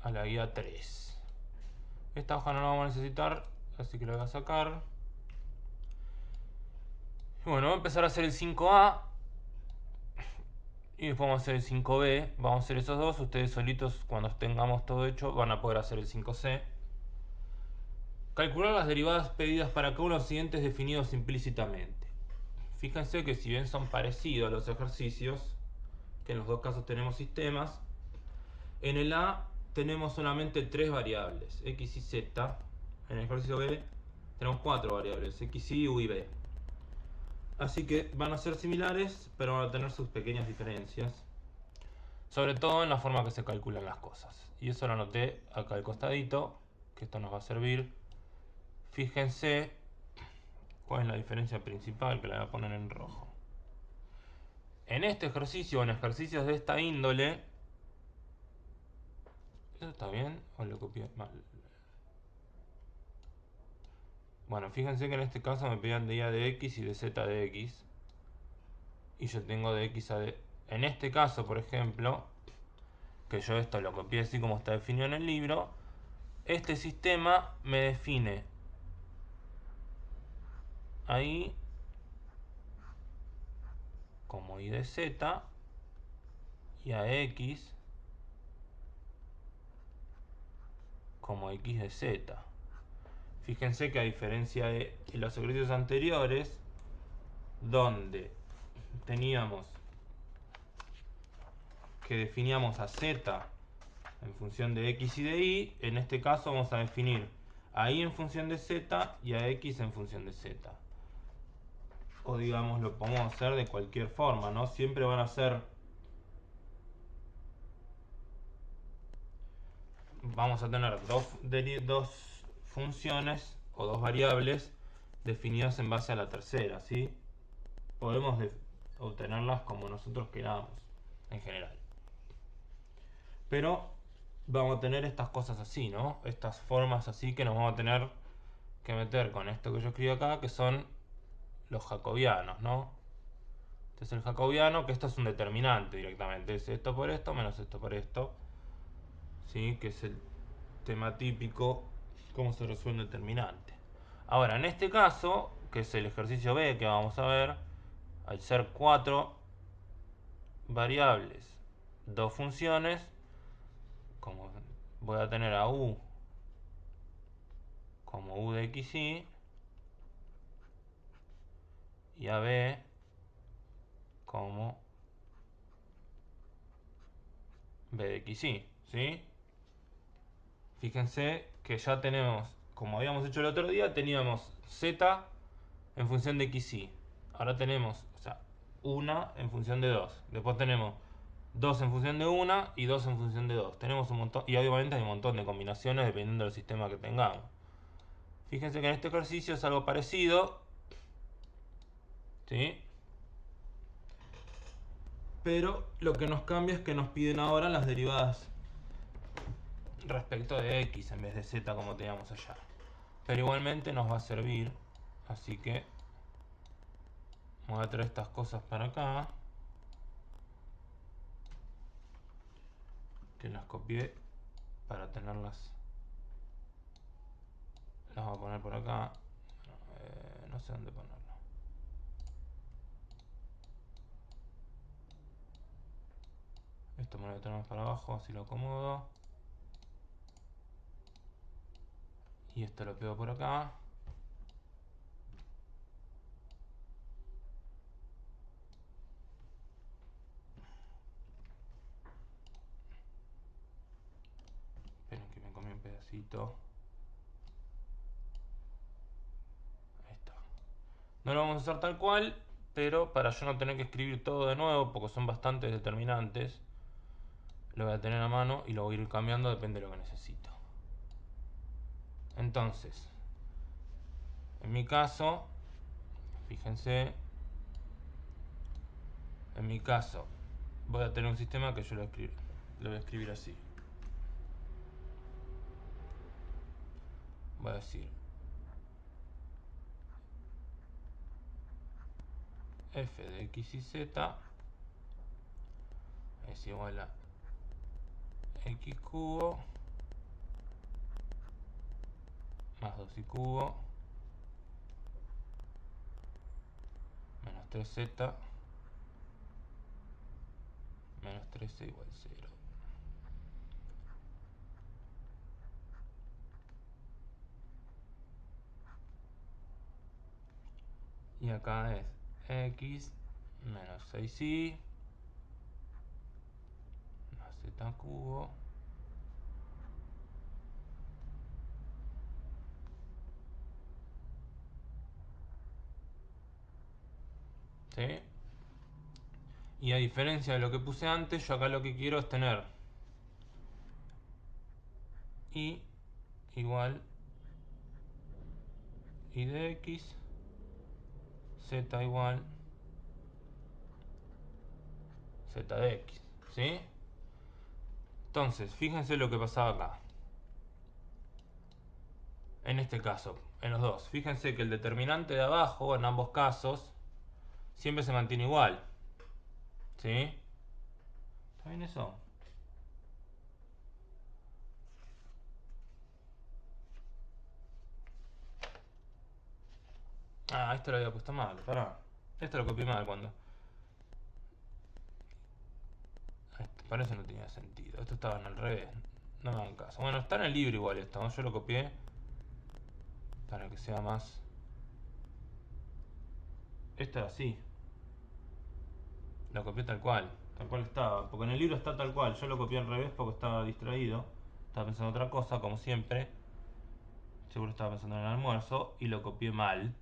a la guía 3. Esta hoja no la vamos a necesitar, así que la voy a sacar. Y bueno, voy a empezar a hacer el 5A. Y después vamos a hacer el 5B. Vamos a hacer esos dos. Ustedes solitos, cuando tengamos todo hecho, van a poder hacer el 5C. Calcular las derivadas pedidas para cada uno de los siguientes definidos implícitamente. Fíjense que si bien son parecidos los ejercicios, que en los dos casos tenemos sistemas, en el A tenemos solamente 3 variables, x y z. En el ejercicio B tenemos 4 variables, x, y, u y b. Así que van a ser similares, pero van a tener sus pequeñas diferencias. Sobre todo en la forma que se calculan las cosas. Y eso lo anoté acá al costadito, que esto nos va a servir. Fíjense cuál es la diferencia principal, que la voy a poner en rojo. En este ejercicio, en ejercicios de esta índole... ¿Eso está bien o lo copié mal? Bueno, fíjense que en este caso me pedían de y a de x y de z de x. Y yo tengo de x a de... En este caso, por ejemplo, que yo esto lo copié así como está definido en el libro, este sistema me define ahí como y de z y a x como x de z. Fíjense que a diferencia de los ejercicios anteriores, donde teníamos que definíamos a z en función de x y de y, en este caso vamos a definir a y en función de z y a x en función de z. O digamos, lo podemos hacer de cualquier forma, ¿no? Siempre van a ser... Vamos a tener dos funciones o dos variables definidas en base a la tercera, ¿sí? Podemos obtenerlas como nosotros queramos, en general. Pero vamos a tener estas cosas así, ¿no? Estas formas así que nos vamos a tener que meter con esto que yo escribo acá, que son los jacobianos, ¿no? Este es el jacobiano, que esto es un determinante directamente. Es esto por esto menos esto por esto. ¿Sí? Que es el tema típico, cómo se resuelve un determinante. Ahora, en este caso, que es el ejercicio B que vamos a ver, al ser 4 variables, 2 funciones, como voy a tener a u como u de x y a b como b de x, ¿sí? Fíjense que ya tenemos, como habíamos hecho el otro día, teníamos z en función de x, ahora tenemos, o sea, una en función de 2. Después tenemos 2 en función de una y 2 en función de 2. Tenemos un montón, y obviamente hay un montón de combinaciones dependiendo del sistema que tengamos. Fíjense que en este ejercicio es algo parecido, ¿sí? Pero lo que nos cambia es que nos piden ahora las derivadas respecto de x en vez de z como teníamos allá. Pero igualmente nos va a servir, así que voy a traer estas cosas para acá, que las copié para tenerlas. Las voy a poner por acá. No sé dónde ponerlo. Esto me lo tenemos para abajo, así lo acomodo. Y esto lo pego por acá. Esperen que me comí un pedacito. Ahí está. No lo vamos a hacer tal cual, pero para yo no tener que escribir todo de nuevo, porque son bastantes determinantes, lo voy a tener a mano y lo voy a ir cambiando, depende de lo que necesito. Entonces, en mi caso, fíjense, en mi caso voy a tener un sistema que yo lo voy a escribir así. Voy a decir f de x y z es igual a x cubo más 2y cubo menos 3z menos 13 igual 0. Y acá es x menos 6y más z cubo ¿sí? Y a diferencia de lo que puse antes, yo acá lo que quiero es tener y igual y de x, z igual z de x, ¿sí? Entonces, fíjense lo que pasaba acá. En este caso, en los dos. Fíjense que el determinante de abajo, en ambos casos, siempre se mantiene igual. ¿Sí? ¿Está bien eso? Ah, esto lo había puesto mal, pará. Esto lo copié mal cuando... Para eso no tenía sentido. Esto estaba en el revés. No me hagan caso. Bueno, está en el libro igual esto, ¿no? Yo lo copié para que sea más... Esto era así. Lo copié tal cual estaba. Porque en el libro está tal cual. Yo lo copié al revés porque estaba distraído. Estaba pensando en otra cosa, como siempre. Seguro estaba pensando en el almuerzo y lo copié mal.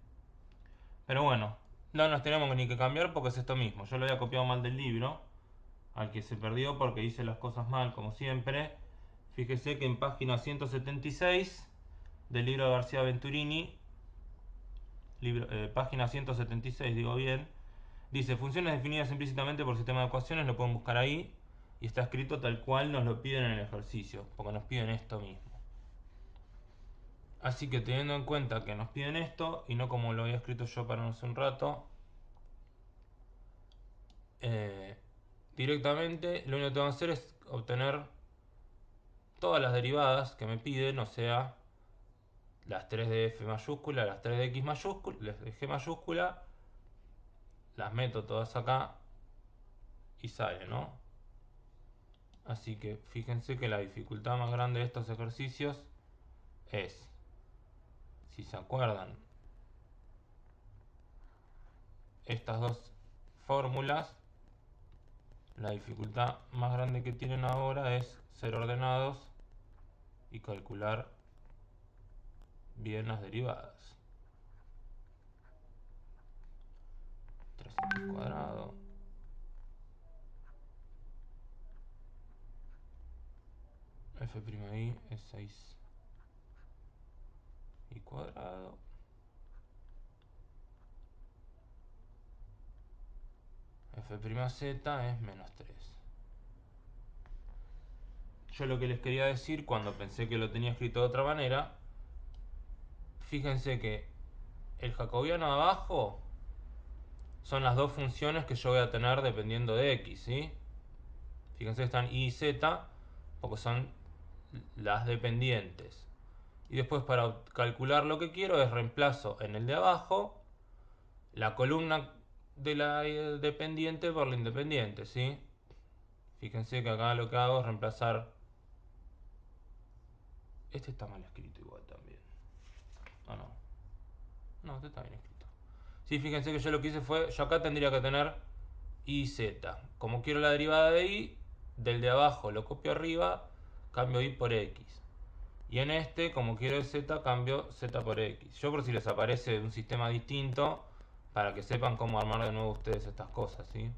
Pero bueno, no nos tenemos ni que cambiar porque es esto mismo. Yo lo había copiado mal del libro, al que se perdió porque hice las cosas mal, como siempre. Fíjese que en página 176 del libro de García Venturini, página 176, digo bien, dice funciones definidas implícitamente por sistema de ecuaciones, lo pueden buscar ahí, y está escrito tal cual nos lo piden en el ejercicio, porque nos piden esto mismo. Así que teniendo en cuenta que nos piden esto, y no como lo había escrito yo para no hace un rato, directamente lo único que tengo que hacer es obtener todas las derivadas que me piden, o sea, las 3 de f mayúscula, las 3 de x mayúscula, las de g mayúscula, las meto todas acá y sale, ¿no? Así que fíjense que la dificultad más grande de estos ejercicios es, si se acuerdan, estas dos fórmulas. La dificultad más grande que tienen ahora es ser ordenados y calcular bien las derivadas. 3x cuadrado f'y es 6y cuadrado f'z es menos 3. Yo lo que les quería decir cuando pensé que lo tenía escrito de otra manera, fíjense que el jacobiano de abajo son las dos funciones que yo voy a tener dependiendo de x, ¿sí? Fíjense que están y z porque son las dependientes. Y después para calcular lo que quiero es reemplazo en el de abajo la columna de la dependiente por la independiente, ¿sí? Fíjense que acá lo que hago es reemplazar... Este está mal escrito igual también. ¿O no? No, este está bien escrito. Sí, fíjense que yo lo que hice fue... Yo acá tendría que tener y z. Como quiero la derivada de y, del de abajo lo copio arriba, cambio y por x. Y en este, como quiero z, cambio z por x. Yo por si les aparece un sistema distinto, para que sepan cómo armar de nuevo ustedes estas cosas, ¿sí?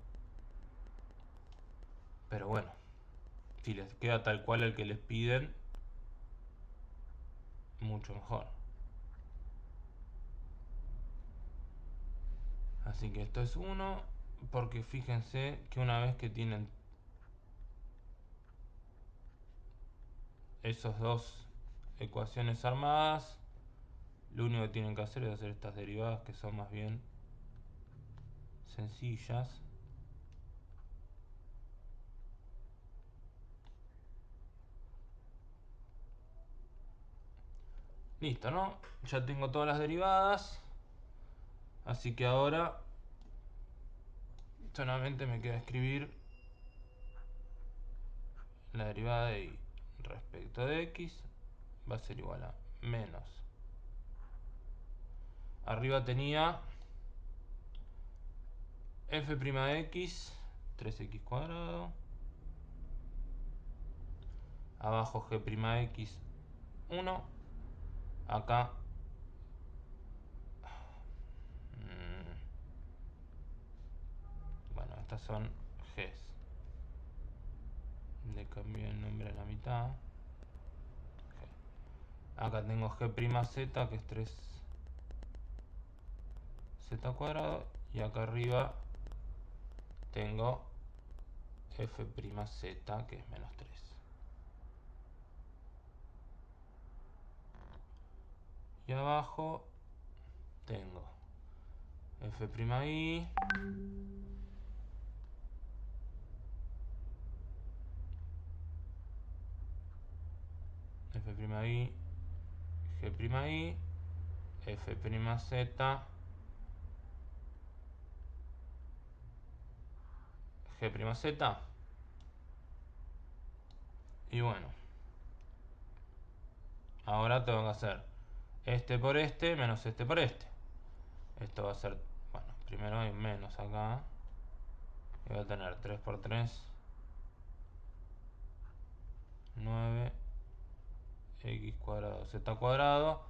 Pero bueno, si les queda tal cual el que les piden, mucho mejor. Así que esto es 1, porque fíjense que una vez que tienen esas dos ecuaciones armadas, lo único que tienen que hacer es hacer estas derivadas que son más bien sencillas. Listo, ¿no? Ya tengo todas las derivadas. Así que ahora solamente me queda escribir la derivada de y respecto de x va a ser igual a menos. Arriba tenía f' de x, 3x cuadrado. Abajo g' de x, 1. Acá bueno, estas son g's. Le cambié el nombre a la mitad. Acá tengo g'(z), que es 3z cuadrado. Y acá arriba tengo f'(z), que es menos 3. Y abajo tengo f'i, f'i, g'i, f'z, g'z. Y bueno, ahora tengo que hacer este por este menos este por este. Esto va a ser, bueno, primero hay menos acá. Y voy a tener 3 por 3, 9, x cuadrado, z cuadrado,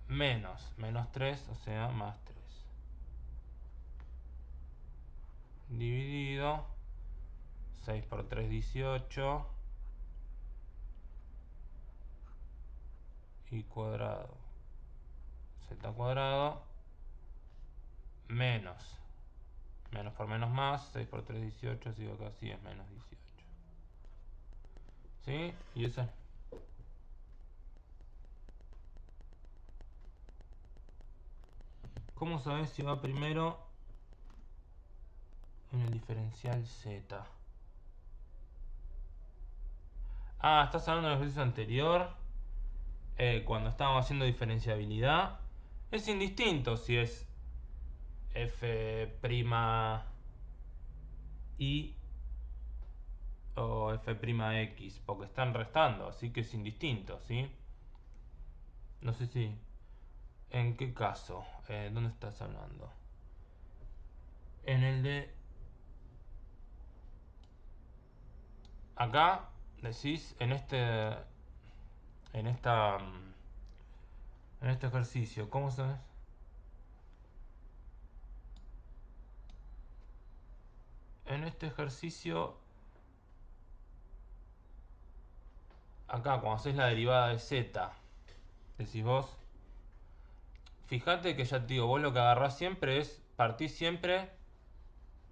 menos 3, o sea, más 3. Dividido, 6 por 3, 18. Y cuadrado, z cuadrado, menos por menos más, 6 por 3, 18, sigo acá, sí es menos 18. ¿Sí? Y eso. ¿Cómo sabes si va primero en el diferencial z? Ah, estás hablando del ejercicio anterior, cuando estábamos haciendo diferenciabilidad. Es indistinto si es f'I o f'X, porque están restando, así que es indistinto, ¿sí? No sé si... ¿En qué caso? ¿Dónde estás hablando? En el de... Acá decís en este... En esta... En este ejercicio, ¿cómo sabes? En este ejercicio... Acá, cuando haces la derivada de z, decís vos... Fíjate que ya te digo, vos lo que agarrás siempre es... Partís siempre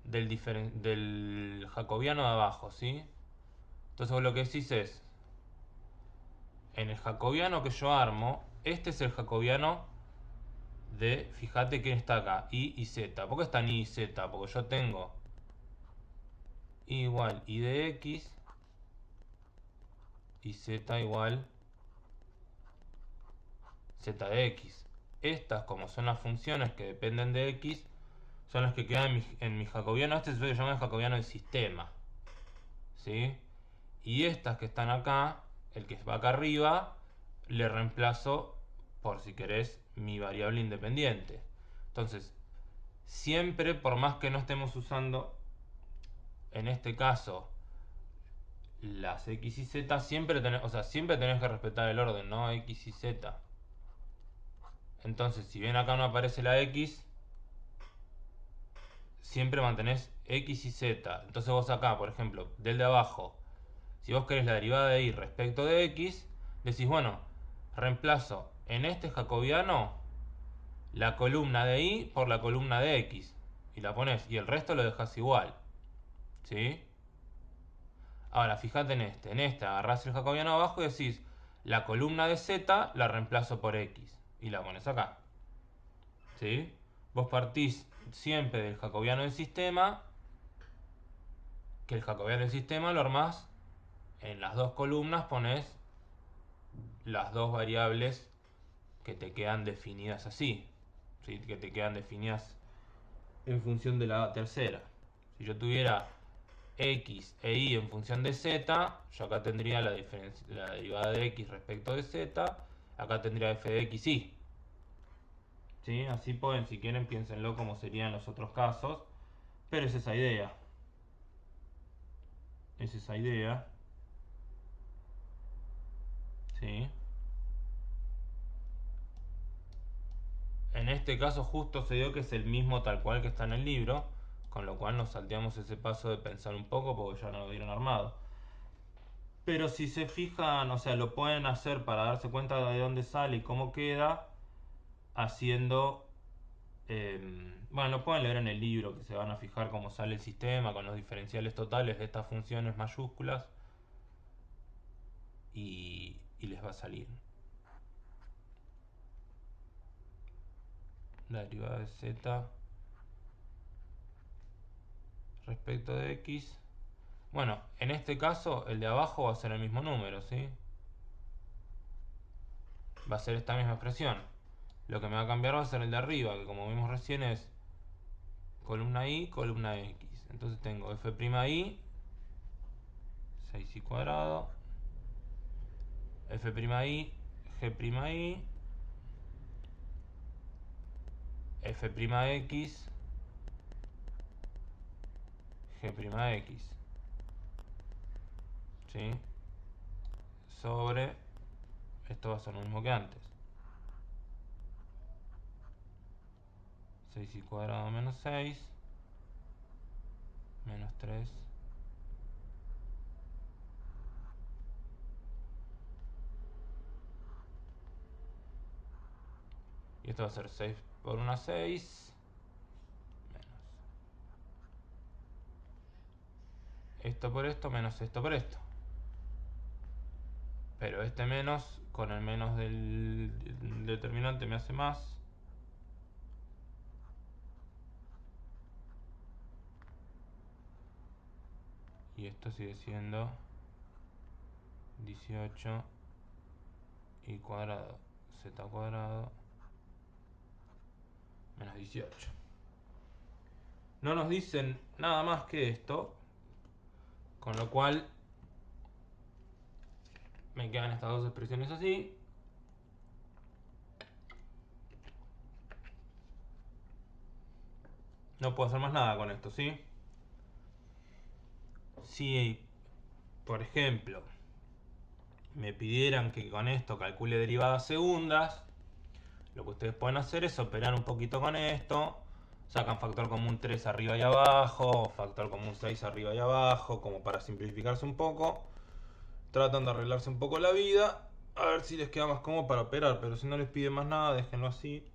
del jacobiano de abajo, ¿sí? Entonces vos lo que decís es... En el jacobiano que yo armo, este es el jacobiano de, fíjate quién está acá, I y Z. ¿Por qué están I y Z? Porque yo tengo I igual I de X y Z igual Z de X. Estas, como son las funciones que dependen de X, son las que quedan en mi jacobiano. Este se suele llamar el jacobiano del sistema, ¿sí? Y estas que están acá, el que va acá arriba, le reemplazo por, si querés, mi variable independiente. Entonces, siempre, por más que no estemos usando, en este caso, las X y Z, siempre tenés, o sea, siempre tenés que respetar el orden, ¿no? X y Z. Entonces, si bien acá no aparece la X, siempre mantenés X y Z. Entonces vos acá, por ejemplo, del de abajo, si vos querés la derivada de Y respecto de X, decís, bueno, reemplazo en este jacobiano la columna de Y por la columna de X. Y la pones, y el resto lo dejas igual. ¿Sí? Ahora, fíjate en este agarrás el jacobiano abajo y decís, la columna de Z la reemplazo por X. Y la pones acá. ¿Sí? Vos partís siempre del jacobiano del sistema, que el jacobiano del sistema lo armás en las dos columnas, pones las dos variables que te quedan definidas así, ¿sí? Que te quedan definidas en función de la tercera. Si yo tuviera x e y en función de z, yo acá tendría la derivada de x respecto de z, acá tendría f de x y. ¿Sí? Así pueden, si quieren, piénsenlo como serían los otros casos, pero es esa idea. Es esa idea. ¿Sí? En este caso justo se dio que es el mismo tal cual que está en el libro, con lo cual nos salteamos ese paso de pensar un poco porque ya no lo dieron armado. Pero si se fijan, o sea, lo pueden hacer para darse cuenta de dónde sale y cómo queda, haciendo... bueno, lo pueden leer en el libro, que se van a fijar cómo sale el sistema con los diferenciales totales de estas funciones mayúsculas y les va a salir la derivada de z respecto de x. Bueno, en este caso el de abajo va a ser el mismo número, ¿sí? Va a ser esta misma expresión. Lo que me va a cambiar va a ser el de arriba, que como vimos recién es columna y, columna x. Entonces tengo f'y, 6y cuadrado, f'y, g'y, f'x, g'x. ¿Sí? Sobre, esto va a ser lo mismo que antes. 6y cuadrado menos 6, menos 3. Y esto va a ser 6 por 1, 6. Menos esto por esto, menos esto por esto. Pero este menos, con el menos del determinante me hace más. Y esto sigue siendo 18 y cuadrado, z cuadrado, menos 18. No nos dicen nada más que esto, con lo cual me quedan estas dos expresiones así. No puedo hacer más nada con esto, ¿sí? Si, por ejemplo, me pidieran que con esto calcule derivadas segundas, lo que ustedes pueden hacer es operar un poquito con esto. Sacan factor común 3 arriba y abajo, factor común 6 arriba y abajo, como para simplificarse un poco. Tratan de arreglarse un poco la vida, a ver si les queda más cómodo para operar, pero si no les piden más nada, déjenlo así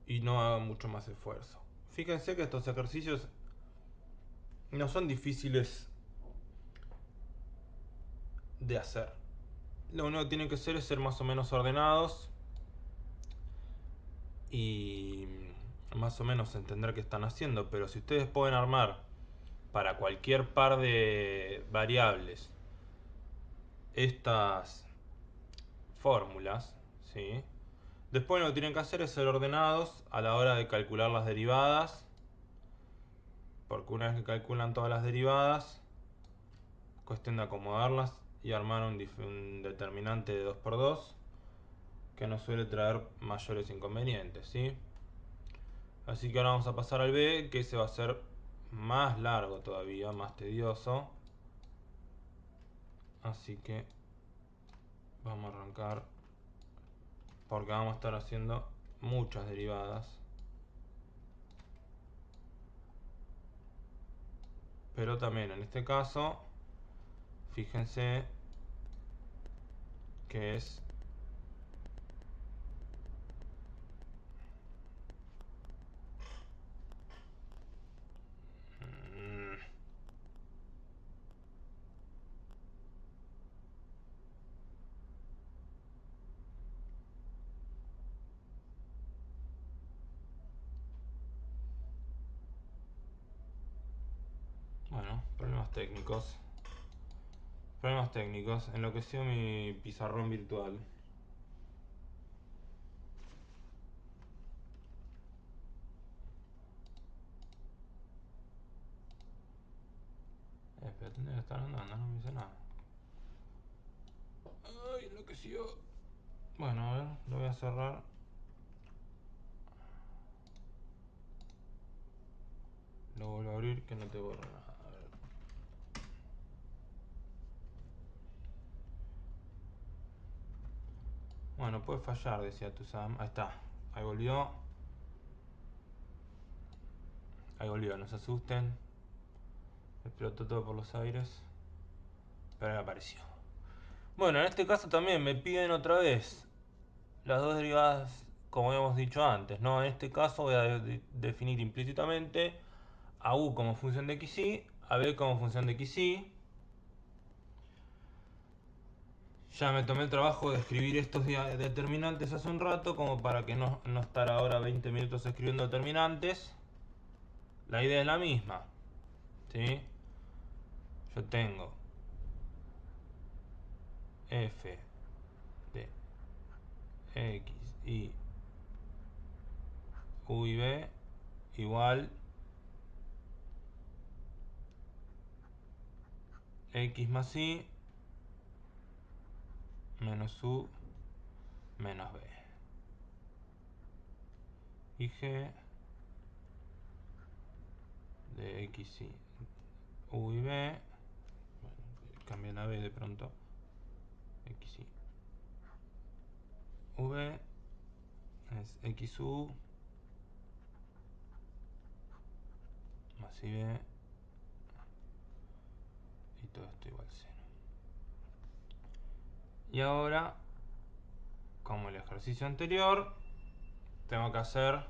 y no hagan mucho más esfuerzo. Fíjense que estos ejercicios no son difíciles de hacer. Lo único que tienen que hacer es ser más o menos ordenados y más o menos entender qué están haciendo. Pero si ustedes pueden armar para cualquier par de variables estas fórmulas, ¿sí? Después lo que tienen que hacer es ser ordenados a la hora de calcular las derivadas, porque una vez que calculan todas las derivadas, cuestión de acomodarlas y armar un determinante de 2×2 que no suele traer mayores inconvenientes, ¿sí? Así que ahora vamos a pasar al B, que ese va a ser más largo todavía, más tedioso. Así que vamos a arrancar, porque vamos a estar haciendo muchas derivadas. Pero también en este caso, fíjense que es bueno, problemas técnicos. Problemas técnicos. Enloqueció mi pizarrón virtual. pero tendría que estar andando, no me dice nada. Ay, enloqueció. Bueno, a ver, lo voy a cerrar. Lo vuelvo a abrir que no te borro nada. A ver. Bueno, puede fallar, decía Tusam. Ahí está. Ahí volvió. Ahí volvió, no se asusten. Explotó todo por los aires. Pero ahí apareció. Bueno, en este caso también me piden otra vez las dos derivadas como habíamos dicho antes, ¿no? En este caso voy a definir implícitamente a u como función de xy, a b como función de xy. Ya me tomé el trabajo de escribir estos determinantes hace un rato, como para que no estar ahora 20 minutos escribiendo determinantes. La idea es la misma, ¿sí? Yo tengo f de x y u y b igual x más y menos u menos b. Y g de x y u y b, bueno, cambié la b de pronto, x y v es xu más y b y todo esto igual a 0. Y ahora, como el ejercicio anterior, tengo que hacer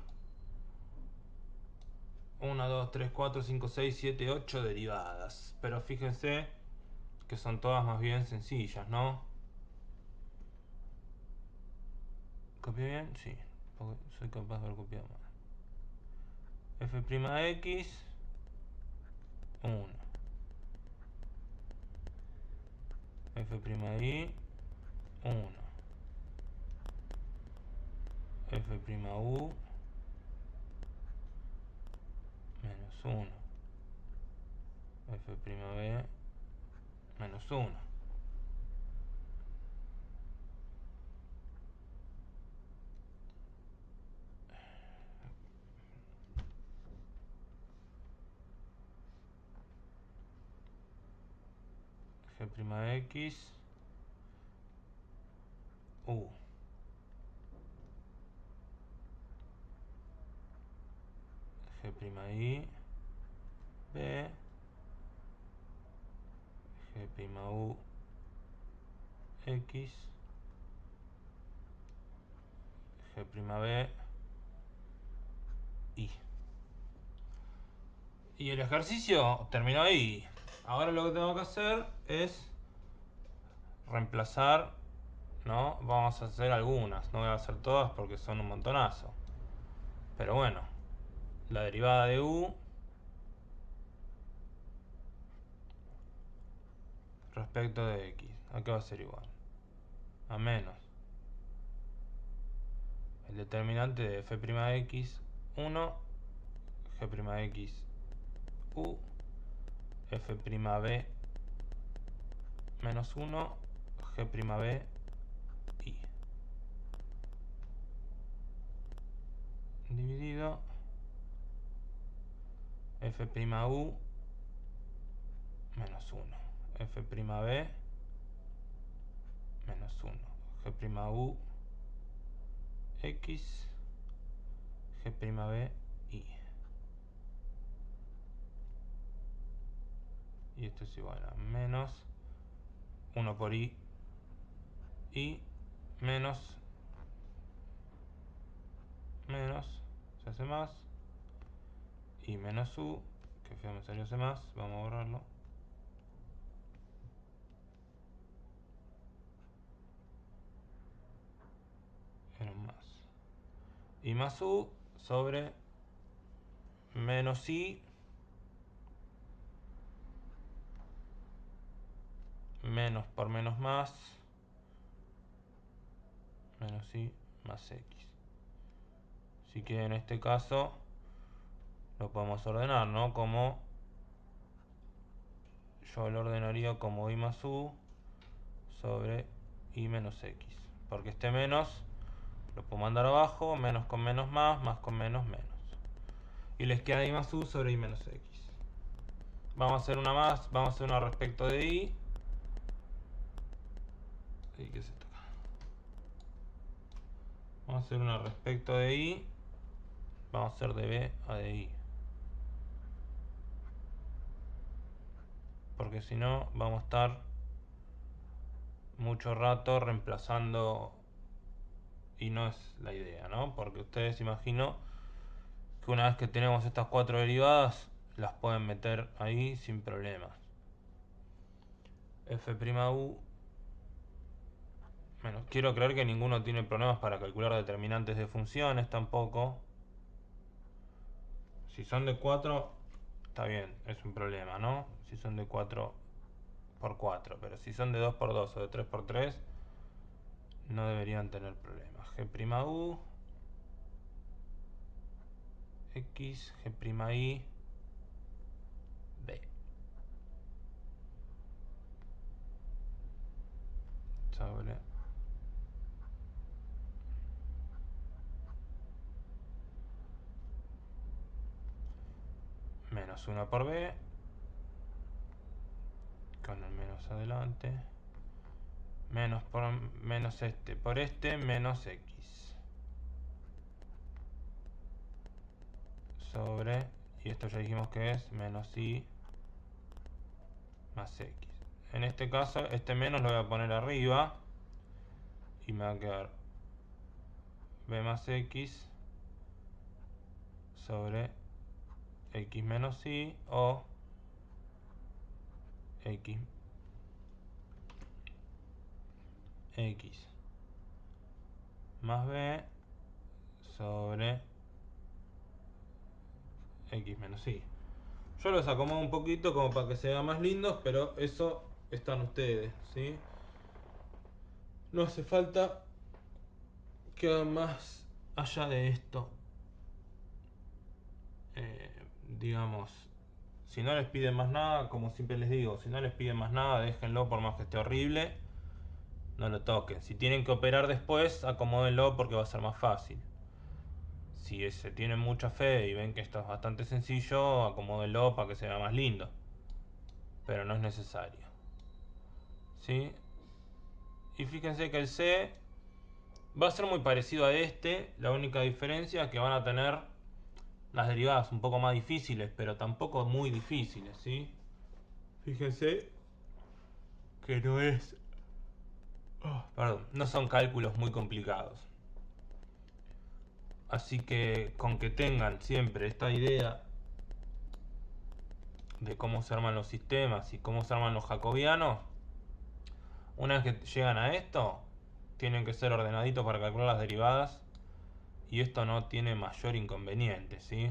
1, 2, 3, 4, 5, 6, 7, 8 derivadas. Pero fíjense que son todas más bien sencillas, ¿no? ¿Copié bien? Sí, porque soy capaz de haber copiado mal. F' x, 1. F' y, 1. F'u menos 1. F'b menos 1. G'x u. G'y b. G'u x. G'b y. Y el ejercicio terminó ahí. Ahora lo que tengo que hacer es reemplazar, ¿no? Vamos a hacer algunas, no voy a hacer todas porque son un montonazo. Pero bueno, la derivada de u respecto de x, ¿a qué va a ser igual? A menos el determinante de f'x 1, g'x u, f'b menos 1, g'b y. Dividido f'u menos 1, f'b menos 1, g'u x, g'b y. Y esto es igual a menos 1 por y menos se hace más, y menos u, que feo me salió hace más, vamos a borrarlo. Era un más. Y más u sobre menos i menos por menos más menos i más x. Así que en este caso lo podemos ordenar, ¿no? Como yo lo ordenaría como I más U sobre I menos X. Porque este menos lo puedo mandar abajo, menos con menos más con menos menos. Y les queda I más U sobre I menos X. Vamos a hacer una más, vamos a hacer una respecto de I. ¿Y qué es esto acá? Vamos a hacer una respecto de I. Vamos a hacer de B a de I. Porque si no, vamos a estar mucho rato reemplazando y no es la idea, ¿no? Porque ustedes imagino que una vez que tenemos estas 4 derivadas las pueden meter ahí sin problemas. F'U. Bueno, quiero creer que ninguno tiene problemas para calcular determinantes de funciones tampoco. Si son de 4 está bien, es un problema, ¿no? Si son de 4 por 4, pero si son de 2 por 2 o de 3 por 3 no deberían tener problemas. G'U X, G'I B sobre menos 1 por B con el menos adelante, menos por menos este por este menos X sobre, y esto ya dijimos que es menos I más X. En este caso este menos lo voy a poner arriba y me va a quedar B más X sobre X menos Y o X más B sobre X menos Y. Yo los acomodo un poquito como para que se vean más lindos, pero eso están ustedes, ¿sí? No hace falta que hagan más allá de esto. Digamos, si no les piden más nada, como siempre les digo, si no les piden más nada, déjenlo por más que esté horrible. No lo toquen. Si tienen que operar después, acomódenlo porque va a ser más fácil. Si se tienen mucha fe y ven que esto es bastante sencillo, acomódenlo para que se vea más lindo. Pero no es necesario. ¿Sí? Y fíjense que el C va a ser muy parecido a este. La única diferencia es que van a tener las derivadas un poco más difíciles, pero tampoco muy difíciles, ¿sí? Fíjense que no es... perdón, no son cálculos muy complicados. Así que con que tengan siempre esta idea de cómo se arman los sistemas y cómo se arman los jacobianos, una vez que llegan a esto, tienen que ser ordenaditos para calcular las derivadas y esto no tiene mayor inconveniente, ¿sí?